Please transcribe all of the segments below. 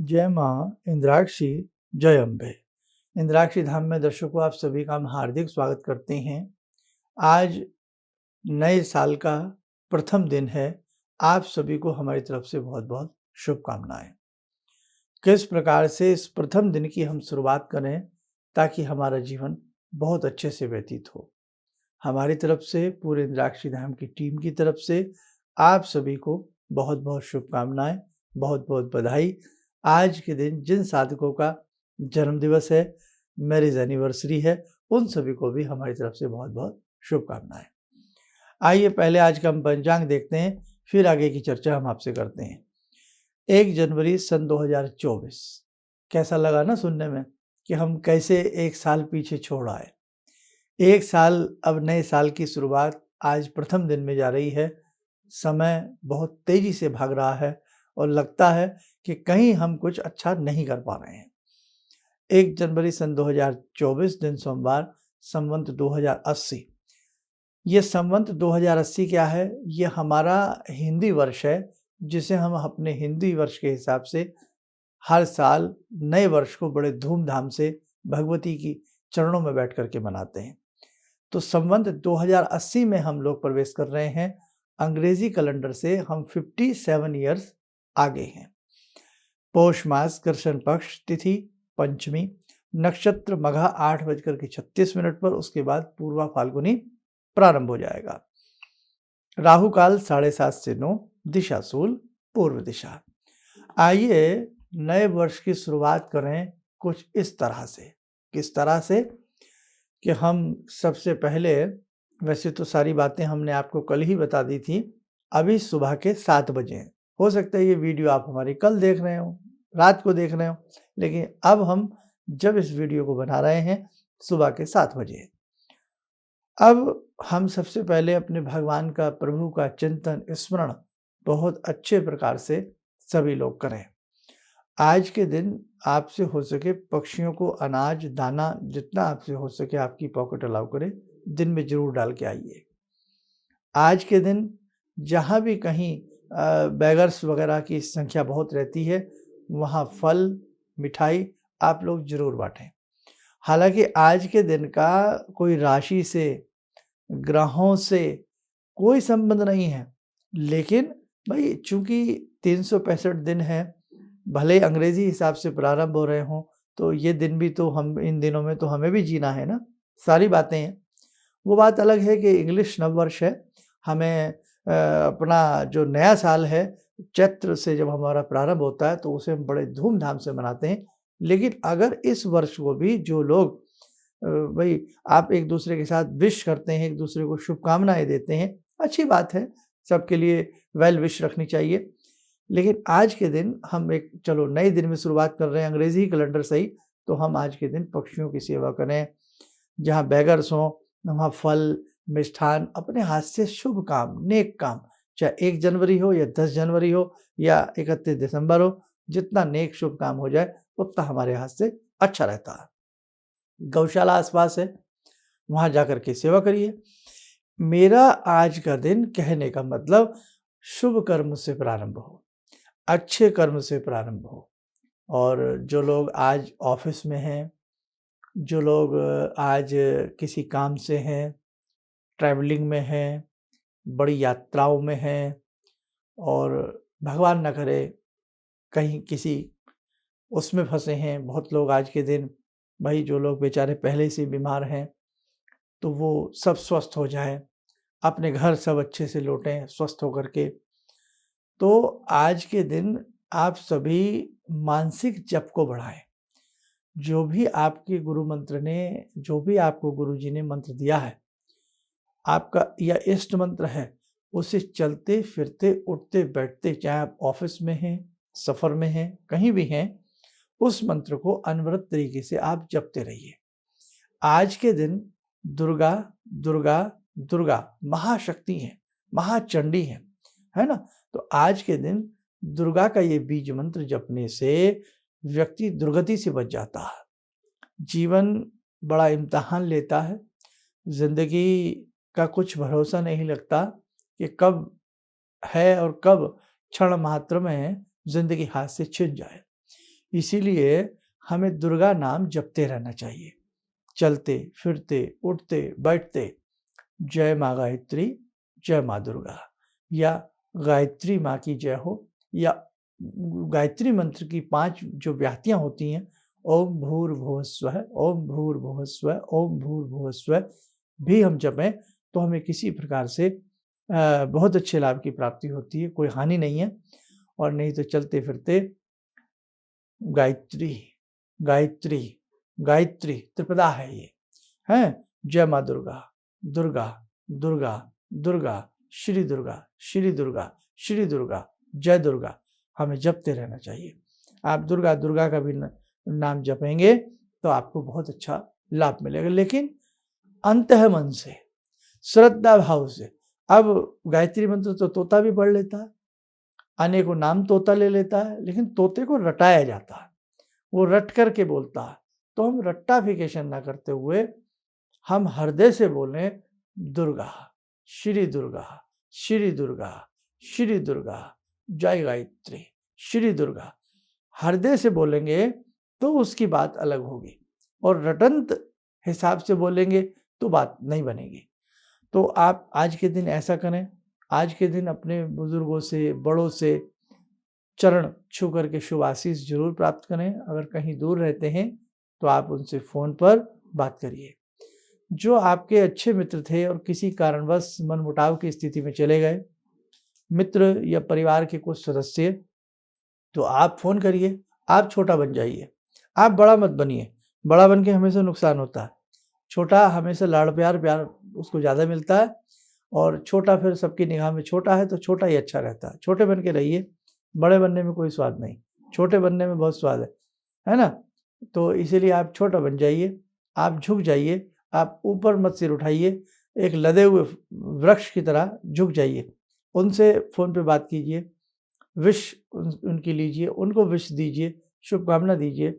जय माँ इंद्राक्षी, जय अम्बे। इंद्राक्षी धाम में दर्शकों आप सभी का हम हार्दिक स्वागत करते हैं। आज नए साल का प्रथम दिन है। आप सभी को हमारी तरफ से बहुत-बहुत शुभकामनाएं। किस प्रकार से इस प्रथम दिन की हम शुरुआत करें ताकि हमारा जीवन बहुत अच्छे से व्यतीत हो। हमारी तरफ से पूरे इंद्राक्षी धाम की टीम की तरफ से आप सभी को बहुत-बहुत शुभकामनाएं, बहुत-बहुत बधाई। आज के दिन जिन साधकों का जन्मदिवस है, मैरिज एनिवर्सरी है, उन सभी को भी हमारी तरफ से बहुत-बहुत शुभकामनाएं। आइए पहले आज का हम पंचांग देखते हैं, फिर आगे की चर्चा हम आपसे करते हैं। 1 जनवरी सन 2024 कैसा लगा ना सुनने में कि हम कैसे एक साल पीछे छोड़ आए। एक साल अब नए साल की शुरुआत आज प्रथम दिन में जा रही है। समय बहुत तेजी से भाग रहा है और लगता है कि कहीं हम कुछ अच्छा नहीं कर पा रहे हैं। 1 जनवरी सन 2024 दिन सोमवार, संवत 2080। ये संवत 2080 क्या है? ये हमारा हिंदी वर्ष है, जिसे हम अपने हिंदी वर्ष के हिसाब से हर साल नए वर्ष को बड़े धूमधाम से भगवती की चरणों में बैठ कर के मनाते हैं। तो संवत 2080 में हम लोग प्रवेश कर रहे हैं। अंग्रेजी कैलेंडर से हम 57 ईयर्स आगे हैं। पौष मास कृष्ण पक्ष तिथि पंचमी, नक्षत्र मघा 8:36 पर, उसके बाद पूर्वा फाल्गुनी प्रारंभ हो जाएगा। राहु काल 7:30 से 9, दिशा शूल पूर्व दिशा। आइए नए वर्ष की शुरुआत करें कुछ इस तरह से। किस तरह से कि हम सबसे पहले, वैसे तो सारी बातें हमने आपको कल ही बता दी थी, अभी सुबह के 7 बजे हैं। हो सकता है ये वीडियो आप हमारी कल देख रहे हो, रात को देख रहे हो, लेकिन अब हम जब इस वीडियो को बना रहे हैं सुबह के 7 बजे। अब हम सबसे पहले अपने भगवान का, प्रभु का चिंतन स्मरण बहुत अच्छे प्रकार से सभी लोग करें। आज के दिन आपसे हो सके पक्षियों को अनाज दाना जितना आपसे हो सके आपकी पॉकेट अलाउ करे, दिन में जरूर डाल के आइए। आज के दिन जहाँ भी कहीं बेगर्स वगैरह की संख्या बहुत रहती है, वहाँ फल मिठाई आप लोग जरूर बांटें। हालांकि आज के दिन का कोई राशि से, ग्रहों से कोई संबंध नहीं है, लेकिन भाई चूंकि 365 दिन है, भले अंग्रेजी हिसाब से प्रारंभ हो रहे हों, तो ये दिन भी तो हम इन दिनों में तो हमें भी जीना है ना, सारी बातें हैं। वो बात अलग है कि इंग्लिश नववर्ष है, हमें अपना जो नया साल है चैत्र से जब हमारा प्रारंभ होता है तो उसे हम बड़े धूमधाम से मनाते हैं। लेकिन अगर इस वर्ष को भी जो लोग भाई आप एक दूसरे के साथ विश करते हैं, एक दूसरे को शुभकामनाएं देते हैं, अच्छी बात है, सबके लिए वेल विश रखनी चाहिए। लेकिन आज के दिन हम एक चलो नए दिन में शुरुआत कर रहे हैं, अंग्रेजी कैलेंडर से ही, तो हम आज के दिन पक्षियों की सेवा करें। जहाँ बेगर्स हों वहाँ फल मिष्ठान, अपने हाथ से शुभ काम, नेक काम, चाहे 1 जनवरी हो या 10 जनवरी हो या 31 दिसंबर हो, जितना नेक शुभ काम हो जाए उतना हमारे हाथ से अच्छा रहता है। गौशाला आसपास है, वहाँ जाकर के सेवा करिए। मेरा आज का दिन कहने का मतलब शुभ कर्म से प्रारंभ हो, अच्छे कर्म से प्रारंभ हो। और जो लोग आज ऑफिस में हैं, जो लोग आज किसी काम से हैं, ट्रैवलिंग में हैं, बड़ी यात्राओं में हैं, और भगवान न करे कहीं किसी उसमें फंसे हैं, बहुत लोग आज के दिन, भाई जो लोग बेचारे पहले से बीमार हैं, तो वो सब स्वस्थ हो जाएं, अपने घर सब अच्छे से लौटें स्वस्थ होकर के। तो आज के दिन आप सभी मानसिक जप को बढ़ाएं। जो भी आपके गुरु मंत्र ने, जो भी आपको गुरुजी ने मंत्र दिया है, आपका या इष्ट मंत्र है, उसे चलते फिरते उठते बैठते, चाहे आप ऑफिस में हैं, सफर में हैं, कहीं भी हैं, उस मंत्र को अनवरत तरीके से आप जपते रहिए। आज के दिन दुर्गा दुर्गा दुर्गा महाशक्ति है, महाचंडी है ना। तो आज के दिन दुर्गा का ये बीज मंत्र जपने से व्यक्ति दुर्गति से बच जाता है। जीवन बड़ा इम्तिहान लेता है, जिंदगी का कुछ भरोसा नहीं लगता कि कब है और कब क्षण मात्र में जिंदगी हाथ से छिन जाए। इसीलिए हमें दुर्गा नाम जपते रहना चाहिए, चलते फिरते उठते बैठते। जय माँ गायत्री, जय माँ दुर्गा, या गायत्री माँ की जय हो, या गायत्री मंत्र की 5 जो व्याहतियाँ होती हैं, ओम भूर्भुवः स्वः, ओम भूर्भुवः स्वः, ओम भूर्भुवः स्वः भी हम जपें तो हमें किसी प्रकार से बहुत अच्छे लाभ की प्राप्ति होती है, कोई हानि नहीं है। और नहीं तो चलते फिरते गायत्री गायत्री गायत्री त्रिपदा है ये, हैं? जय माँ दुर्गा, दुर्गा दुर्गा दुर्गा, श्री दुर्गा श्री दुर्गा श्री दुर्गा, जय दुर्गा हमें जपते रहना चाहिए। आप दुर्गा दुर्गा का भी नाम जपेंगे तो आपको बहुत अच्छा लाभ मिलेगा, लेकिन अंतः मन से, श्रद्धा भाव से। अब गायत्री मंत्र तो तोता भी पढ़ लेता है, अनेकों नाम तोता ले लेता है, लेकिन तोते को रटाया जाता है, वो रट करके बोलता है। तो हम रट्टाफिकेशन ना करते हुए हम हृदय से बोलें दुर्गा श्री दुर्गा श्री दुर्गा श्री दुर्गा, जय गायत्री श्री दुर्गा। हृदय से बोलेंगे तो उसकी बात अलग होगी, और रटंत हिसाब से बोलेंगे तो बात नहीं बनेगी। तो आप आज के दिन ऐसा करें, आज के दिन अपने बुजुर्गों से, बड़ों से चरण छू करके शुभ आशीष जरूर प्राप्त करें। अगर कहीं दूर रहते हैं तो आप उनसे फ़ोन पर बात करिए। जो आपके अच्छे मित्र थे और किसी कारणवश मनमुटाव की स्थिति में चले गए, मित्र या परिवार के कुछ सदस्य, तो आप फ़ोन करिए, आप छोटा बन जाइए, आप बड़ा मत बनिए। बड़ा बन के हमेशा नुकसान होता है। छोटा हमेशा लाड़ प्यार उसको ज़्यादा मिलता है, और छोटा फिर सबकी निगाह में छोटा है तो छोटा ही अच्छा रहता है। छोटे बन के रहिए, बड़े बनने में कोई स्वाद नहीं, छोटे बनने में बहुत स्वाद है ना? तो इसीलिए आप छोटा बन जाइए, आप झुक जाइए, आप ऊपर मत सिर उठाइए, एक लदे हुए वृक्ष की तरह झुक जाइए। उनसे फ़ोन पे बात कीजिए, विश उनकी लीजिए, उनको विश दीजिए, शुभकामना दीजिए,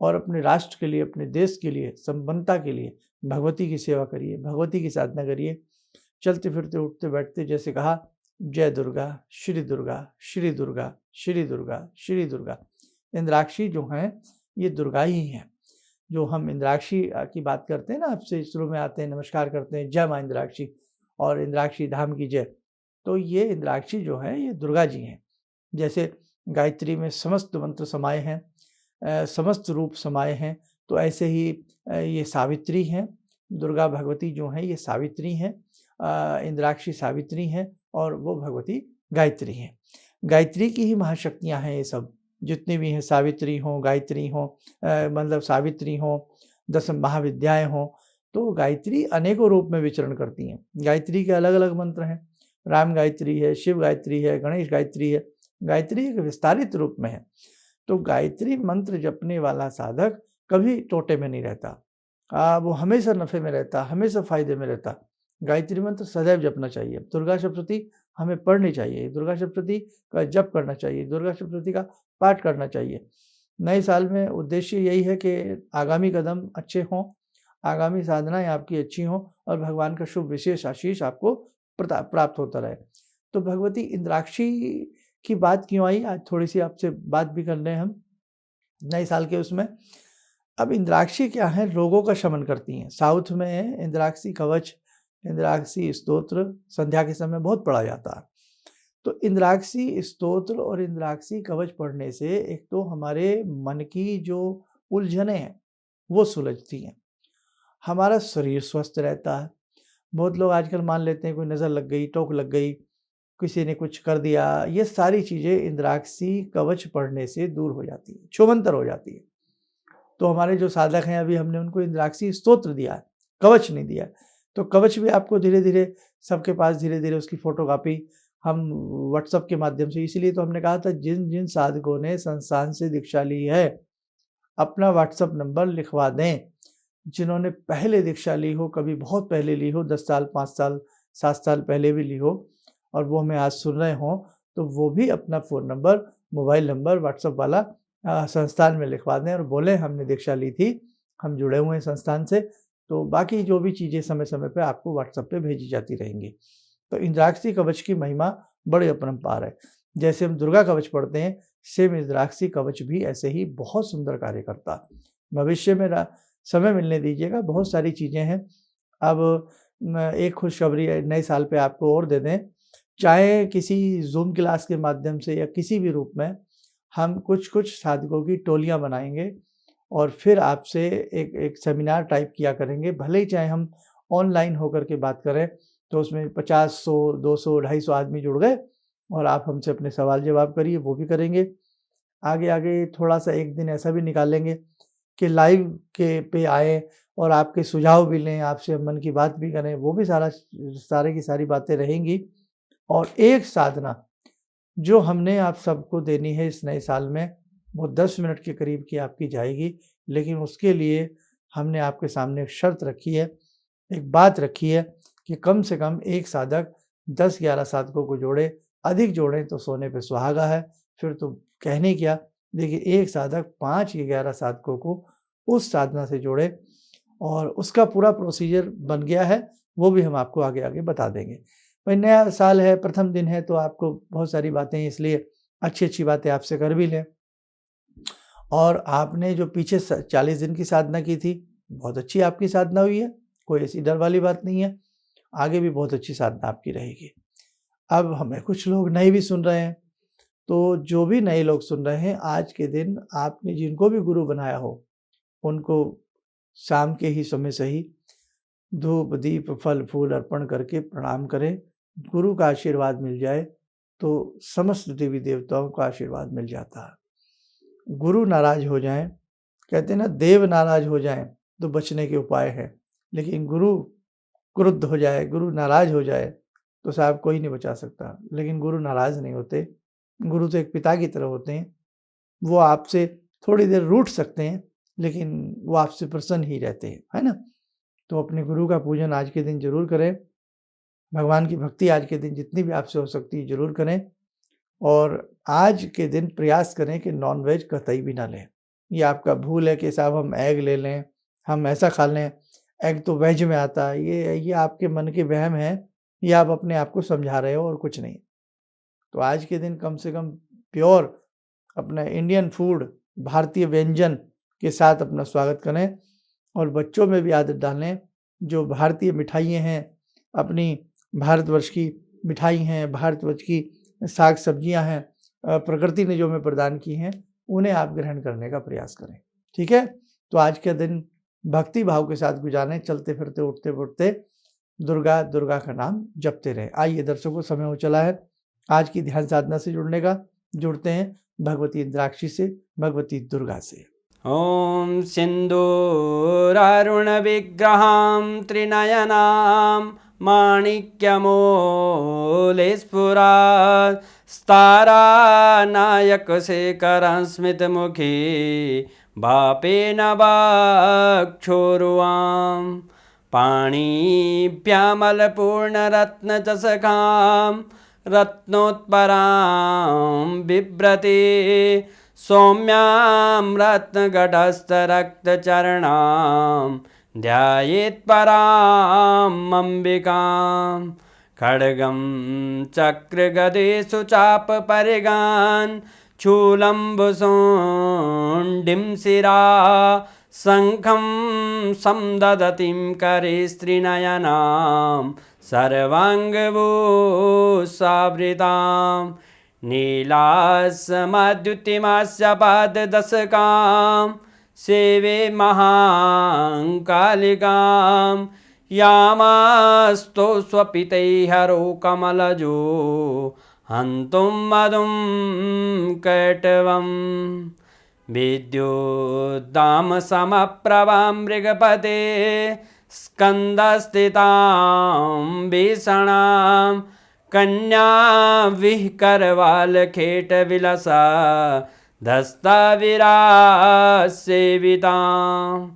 और अपने राष्ट्र के लिए, अपने देश के लिए, संपन्नता के लिए भगवती की सेवा करिए, भगवती की साधना करिए। चलते फिरते उठते बैठते जैसे कहा, जय दुर्गा श्री दुर्गा श्री दुर्गा श्री दुर्गा श्री दुर्गा। इंद्राक्षी जो हैं ये दुर्गा ही हैं। जो हम इंद्राक्षी की बात करते हैं ना, आपसे शुरू में आते हैं, नमस्कार करते हैं, जय माँ इंद्राक्षी और इंद्राक्षी धाम की जय। तो ये इंद्राक्षी जो है ये दुर्गा जी हैं। जैसे गायत्री में समस्त मंत्र समाये हैं, समस्त रूप समाये हैं, तो ऐसे ही ये सावित्री हैं। दुर्गा भगवती जो हैं ये सावित्री हैं, इंद्राक्षी सावित्री हैं, और वो भगवती गायत्री हैं। गायत्री की ही महाशक्तियाँ हैं ये सब, जितनी भी हैं, सावित्री हों, गायत्री हों, मतलब सावित्री हों, 10 महाविद्याएँ हों, तो गायत्री अनेकों रूप में विचरण करती हैं। गायत्री के अलग अलग मंत्र हैं, राम गायत्री है, शिव गायत्री है, गणेश गायत्री है। गायत्री एक विस्तारित रूप में है। तो गायत्री मंत्र जपने वाला साधक कभी टोटे में नहीं रहता, वो हमेशा नफ़े में रहता, हमेशा फ़ायदे में रहता। गायत्री मंत्र सदैव जपना चाहिए। दुर्गा सप्तशती हमें पढ़नी चाहिए, दुर्गा सप्तशती का जप करना चाहिए, दुर्गा सप्तशती का पाठ करना चाहिए। नए साल में उद्देश्य यही है कि आगामी कदम अच्छे हों, आगामी साधनाएँ आपकी अच्छी हों, और भगवान का शुभ विशेष आशीष आपको प्राप्त होता रहे। तो भगवती इंद्राक्षी की बात क्यों आई, आज थोड़ी सी आपसे बात भी कर लें हम नए साल के उसमें। अब इंद्राक्षी क्या है, रोगों का शमन करती हैं। साउथ में इंद्राक्षी कवच, इंद्राक्षी स्तोत्र संध्या के समय बहुत पढ़ा जाता है। तो इंद्राक्षी स्तोत्र और इंद्राक्षी कवच पढ़ने से एक तो हमारे मन की जो उलझनें हैं वो सुलझती हैं, हमारा शरीर स्वस्थ रहता है। बहुत लोग आजकल मान लेते हैं कोई नज़र लग गई, टोक लग गई, किसी ने कुछ कर दिया, ये सारी चीज़ें इंद्राक्षी कवच पढ़ने से दूर हो जाती है, छूमंतर हो जाती है। तो हमारे जो साधक हैं, अभी हमने उनको इंद्राक्षी स्तोत्र दिया है, कवच नहीं दिया। तो कवच भी आपको धीरे धीरे सबके पास, धीरे धीरे उसकी फ़ोटोकॉपी हम व्हाट्सएप के माध्यम से, इसीलिए तो हमने कहा था जिन जिन साधकों ने संस्थान से दीक्षा ली है अपना व्हाट्सएप नंबर लिखवा दें। जिन्होंने पहले दीक्षा ली हो, कभी बहुत पहले ली हो, 10 साल, 5 साल, 7 साल पहले भी ली हो, और वो हमें आज सुन रहे हों, तो वो भी अपना phone number, mobile number WhatsApp वाला संस्थान में लिखवा दें और बोलें हमने दीक्षा ली थी, हम जुड़े हुए हैं संस्थान से। तो बाकी जो भी चीज़ें समय समय पे आपको व्हाट्सएप पे भेजी जाती रहेंगी। तो इंद्राक्षी कवच की महिमा बड़ी अपरंपार है। जैसे हम दुर्गा कवच पढ़ते हैं, सेम रुद्राक्षी कवच भी ऐसे ही बहुत सुंदर कार्य करता है। भविष्य में समय मिलने दीजिएगा, बहुत सारी चीज़ें हैं। अब एक खुशखबरी नए साल पे आपको और दे दें, चाहे किसी ज़ूम क्लास के माध्यम से या किसी भी रूप में हम कुछ साधकों की टोलियाँ बनाएँगे और फिर आपसे एक सेमिनार टाइप किया करेंगे। भले ही चाहे हम ऑनलाइन होकर के बात करें, तो उसमें 50, 100, 200, 250 आदमी जुड़ गए और आप हमसे अपने सवाल जवाब करिए, वो भी करेंगे। आगे थोड़ा-सा एक दिन ऐसा भी निकालेंगे कि लाइव पे आएँ और आपके सुझाव भी लें, आपसे मन की बात भी करें, वो भी सारी की सारी बातें रहेंगी। और एक साधना जो हमने आप सबको देनी है इस नए साल में, वो 10 मिनट के करीब की आपकी जाएगी। लेकिन उसके लिए हमने आपके सामने एक शर्त रखी है, एक बात रखी है कि कम से कम एक साधक 10-11 साधकों को जोड़े, अधिक जोड़ें तो सोने पे सुहागा है, फिर तो कहने क्या। देखिए, एक साधक 5 या 11 साधकों को उस साधना से जोड़े और उसका पूरा प्रोसीजर बन गया है, वो भी हम आपको आगे बता देंगे। भाई, नया साल है, प्रथम दिन है, तो आपको बहुत सारी बातें, इसलिए अच्छी-अच्छी बातें आपसे कर भी लें। और आपने जो पीछे 40 दिन की साधना की थी, बहुत अच्छी आपकी साधना हुई है, कोई ऐसी डर वाली बात नहीं है। आगे भी बहुत अच्छी साधना आपकी रहेगी। अब हमें कुछ लोग नए भी सुन रहे हैं, तो जो भी नए लोग सुन रहे हैं, आज के दिन आपने जिनको भी गुरु बनाया हो, उनको शाम के ही समय से ही धूप, दीप, फल, फूल अर्पण करके प्रणाम करें। गुरु का आशीर्वाद मिल जाए, तो समस्त देवी देवताओं का आशीर्वाद मिल जाता है। गुरु नाराज हो जाएँ, कहते हैं ना, देव नाराज हो जाएँ तो बचने के उपाय हैं, लेकिन गुरु क्रुद्ध हो जाए, गुरु नाराज हो जाए, तो साहब कोई नहीं बचा सकता। लेकिन गुरु नाराज नहीं होते, गुरु तो एक पिता की तरह होते हैं। वो आपसे थोड़ी देर रूठ सकते हैं, लेकिन वो आपसे प्रसन्न ही रहते हैं, है ना? तो अपने गुरु का पूजन आज के दिन ज़रूर करें। भगवान की भक्ति आज के दिन जितनी भी आपसे हो सकती है ज़रूर करें। और आज के दिन प्रयास करें कि नॉन-वेज कतई भी ना लें। ये आपका भूल है कि साहब हम एग ले लें, हम ऐसा खा लें, एग तो वेज में आता है। ये आपके मन के वहम हैं, ये आप अपने आप को समझा रहे हो और कुछ नहीं। तो आज के दिन कम से कम प्योर अपना इंडियन फूड, भारतीय व्यंजन के साथ अपना स्वागत करें और बच्चों में भी आदत डालें। जो भारतीय मिठाइयाँ हैं, अपनी भारतवर्ष की मिठाई हैं, भारतवर्ष की साग-सब्जियाँ हैं, प्रकृति ने जो हमें प्रदान की हैं, उन्हें आप ग्रहण करने का प्रयास करें। ठीक है? तो आज के दिन भक्ति भाव के साथ गुजारें, चलते-फिरते, उठते-बैठते दुर्गा, दुर्गा का नाम जपते रहें। आइए दर्शकों, समय हो चला है आज की ध्यान साधना से जुड़ने का। जुड़ते हैं भगवती इंद्राक्षी से, भगवती दुर्गा से। ॐ सिन्दूरारुणविग्रहां त्रिनयनां माणिक्यमूलस्फुरात् स्तारानायकशेखरं स्मितमुखी वापेन वक्षोरुवां पाणिभ्यामलपूर्णरत्नचषकां रत्नोत्परां बिभ्रति सौम्यां रत्नघटस्थरक्तचरणां ध्यायेत्परामम्बिकां खड्गं चक्रगदेषु चापपरिगान् शूलम्बुशोण्डिं शिरा शङ्खं संदधतीं करे स्त्रीनयनां सर्वाङ्गभूषावृतां नीलास्मद्युतिमास्य पाददशकां सेवे महाकालिकां यामास्तो स्वपितैहरो कमलजो हन्तुं मधुं कैटवम् विद्युद्दामसमप्रभां मृगपते स्कन्दस्थितां भीषणां कन्या विहकरवालखेटविलसा धस्ताविरासेवितां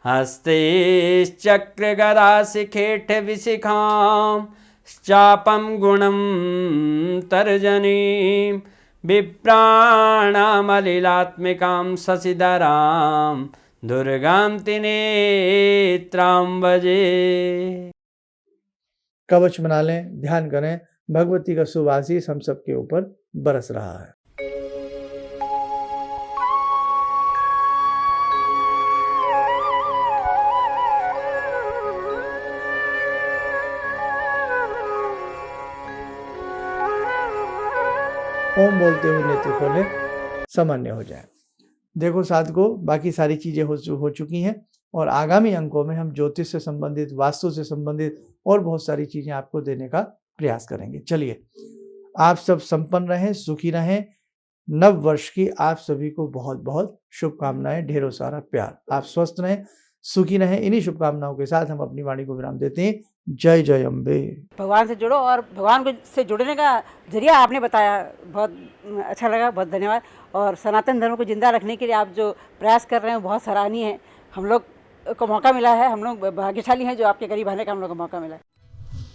हस्तैश्चक्रगदाशिखेटविशिखां चापं गुणं तर्जनीं विप्राणामलिलात्मिकां शशिधरां दुर्गां त्रिनेत्रां भजे। कवच बना लें, ध्यान करें, भगवती का शुभ आशीष हम सबके ऊपर बरस रहा है। ओम बोलते हुए नेत्र खोलें, सामान्य हो जाए। देखो साधकों, बाकी सारी चीज़ें हो चुकी हैं और आगामी अंकों में हम ज्योतिष से संबंधित, वास्तु से संबंधित और बहुत सारी चीज़ें आपको देने का प्रयास करेंगे। चलिए, आप सब संपन्न रहें, सुखी रहें। नव वर्ष की आप सभी को बहुत बहुत शुभकामनाएं, ढेरों सारा प्यार। आप स्वस्थ रहें, सुखी रहें। इन्हीं शुभकामनाओं के साथ हम अपनी वाणी को विराम देते हैं। जय जय अम्बे। भगवान से जुड़ो और भगवान को से जुड़ने का जरिया आपने बताया, बहुत अच्छा लगा, बहुत धन्यवाद। और सनातन धर्म को जिंदा रखने के लिए आप जो प्रयास कर रहे हैं बहुत सराहनीय है। हम लोग को मौका मिला है, हम लोग भाग्यशाली हैं जो आपके करीब आने का हम लोग को मौका मिला है।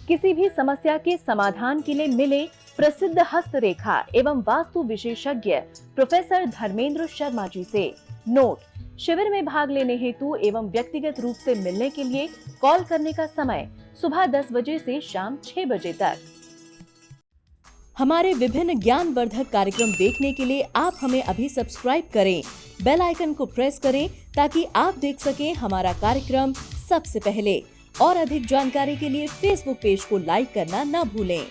किसी भी समस्या के समाधान के लिए मिले प्रसिद्ध हस्तरेखा एवं वास्तु विशेषज्ञ प्रोफेसर धर्मेंद्र शर्मा जी से। नोट: शिविर में भाग लेने हेतु एवं व्यक्तिगत रूप से मिलने के लिए कॉल करने का समय सुबह 10 बजे से शाम 6 बजे तक। हमारे विभिन्न ज्ञानवर्धक कार्यक्रम देखने के लिए आप हमें अभी सब्सक्राइब करें, बेल आइकन को प्रेस करें ताकि आप देख सकें हमारा कार्यक्रम सबसे पहले। और अधिक जानकारी के लिए फेसबुक पेज को लाइक करना न भूलें।